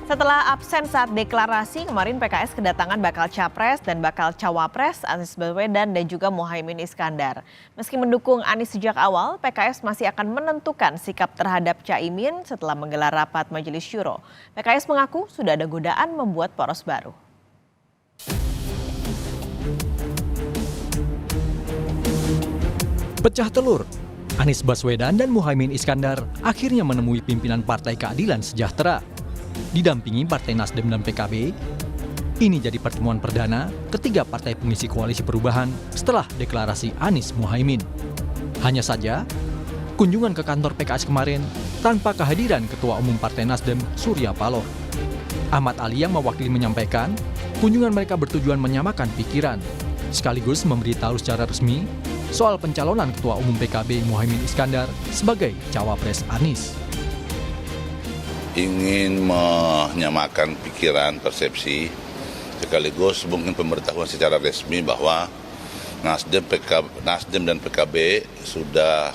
Setelah absen saat deklarasi, kemarin PKS kedatangan bakal Capres dan bakal Cawapres Anies Baswedan dan juga Muhaimin Iskandar. Meski mendukung Anies sejak awal, PKS masih akan menentukan sikap terhadap Caimin setelah menggelar rapat Majelis Syuro. PKS mengaku sudah ada godaan membuat poros baru. Pecah telur, Anies Baswedan dan Muhaimin Iskandar akhirnya menemui pimpinan Partai Keadilan Sejahtera. Didampingi Partai Nasdem dan PKB, ini jadi pertemuan perdana ketiga partai pengisi koalisi perubahan setelah deklarasi Anies Muhaimin. Hanya saja, kunjungan ke kantor PKS kemarin tanpa kehadiran Ketua Umum Partai Nasdem Surya Paloh. Ahmad Ali yang mewakili menyampaikan, kunjungan mereka bertujuan menyamakan pikiran, sekaligus memberitahu secara resmi soal pencalonan Ketua Umum PKB Muhaimin Iskandar sebagai Cawapres Anies. Ingin menyamakan pikiran, persepsi, sekaligus mungkin pemberitahuan secara resmi bahwa Nasdem dan PKB sudah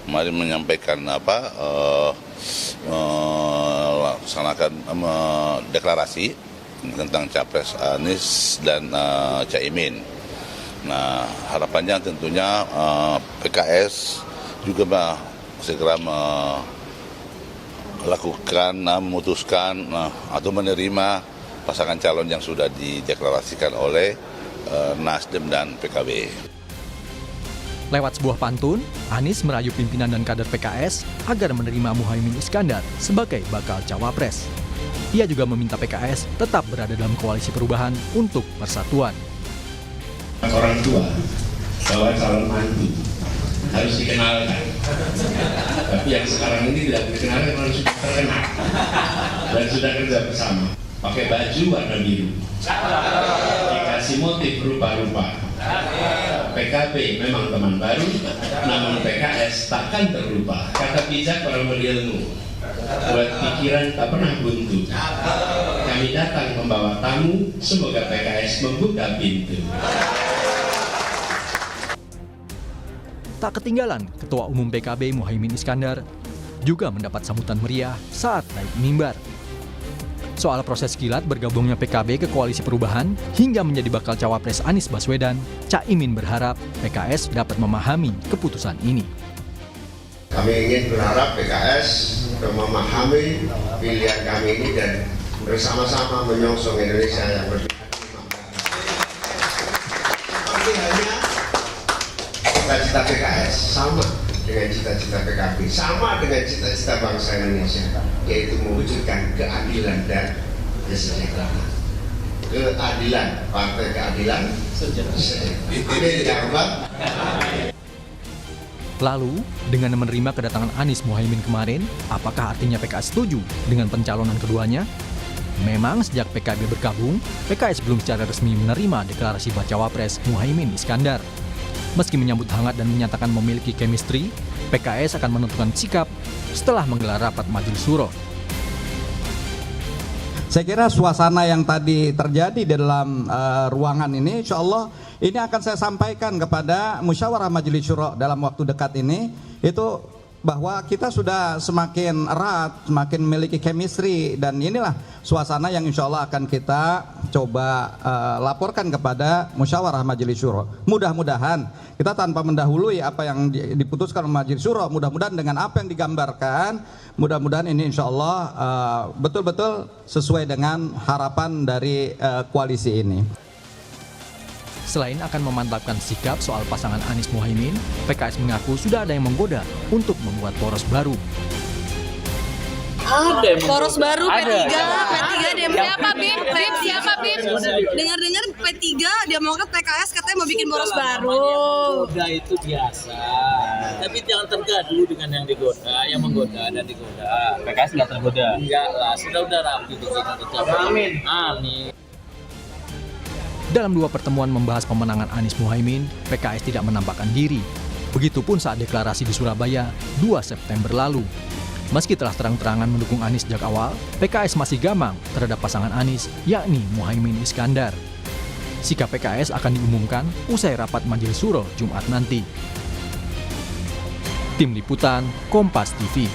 kemarin menyampaikan melaksanakan deklarasi tentang Capres Anies dan Caimin. Nah, harapannya tentunya PKS juga segera memutuskan atau menerima pasangan calon yang sudah dideklarasikan oleh Nasdem dan PKB. Lewat sebuah pantun, Anies merayu pimpinan dan kader PKS agar menerima Muhaimin Iskandar sebagai bakal Cawapres. Ia juga meminta PKS tetap berada dalam koalisi perubahan untuk persatuan. Orang tua bahwa calon mantu harus dikenalkan, tapi yang sekarang ini tidak dikenalkan karena sudah terkenal dan sudah kerja bersama. Pakai baju warna biru, dikasih motif rupa-rupa. PKB memang teman baru, namun PKS takkan terlupa. Kata bijak orang berilmu, buat pikiran tak pernah buntu. Kami datang membawa tamu, semoga PKS membuka pintu. Tak ketinggalan, Ketua Umum PKB Muhaimin Iskandar juga mendapat sambutan meriah saat naik mimbar. Soal proses kilat bergabungnya PKB ke koalisi perubahan hingga menjadi bakal Cawapres Anies Baswedan, Caimin berharap PKS dapat memahami keputusan ini. Kami ingin berharap PKS memahami pilihan kami ini dan bersama-sama menyongsong Indonesia yang berbeda. Tapi hanya cita-cita PKS sama dengan cita-cita PKB, sama dengan cita-cita bangsa Indonesia, yaitu mewujudkan keadilan dan kesejahteraan. Keadilan, Partai Keadilan Sejahtera. Ini jawaban. Lalu, dengan menerima kedatangan Anies Muhaimin kemarin, apakah artinya PKS setuju dengan pencalonan keduanya? Memang sejak PKB bergabung, PKS belum secara resmi menerima deklarasi bacawa pres Muhaimin Iskandar. Meski menyambut hangat dan menyatakan memiliki chemistry, PKS akan menentukan sikap setelah menggelar rapat Majelis Syuro. Saya kira suasana yang tadi terjadi di dalam ruangan ini, insya Allah ini akan saya sampaikan kepada musyawarah Majelis Syuro dalam waktu dekat ini, itu bahwa kita sudah semakin erat, semakin memiliki chemistry, dan inilah suasana yang insya Allah akan kita coba laporkan kepada musyawarah Majelis Syuro. Mudah-mudahan kita tanpa mendahului apa yang diputuskan oleh Majelis Syuro, mudah-mudahan dengan apa yang digambarkan, mudah-mudahan ini insya Allah betul-betul sesuai dengan harapan dari koalisi ini. Selain akan memantapkan sikap soal pasangan Anies Muhaimin, PKS mengaku sudah ada yang menggoda untuk membuat poros baru. Poros baru P3 Dem. Siapa Bim? Siapa Bim? Dengar-dengar P3 Demokrat PKS katanya mau bikin poros baru. Menggoda itu biasa. Tapi jangan tergaduh dengan yang digoda, yang menggoda dan digoda. PKS nggak tergoda? Enggak lah, sudah rapi di sini. Amin. Amin. Dalam dua pertemuan membahas pemenangan Anies Muhaimin, PKS tidak menampakkan diri. Begitupun saat deklarasi di Surabaya 2 September lalu. Meski telah terang-terangan mendukung Anies sejak awal, PKS masih gamang terhadap pasangan Anies, yakni Muhaimin Iskandar. Sikap PKS akan diumumkan usai rapat Majelis Syuro Jumat nanti. Tim Liputan, Kompas TV.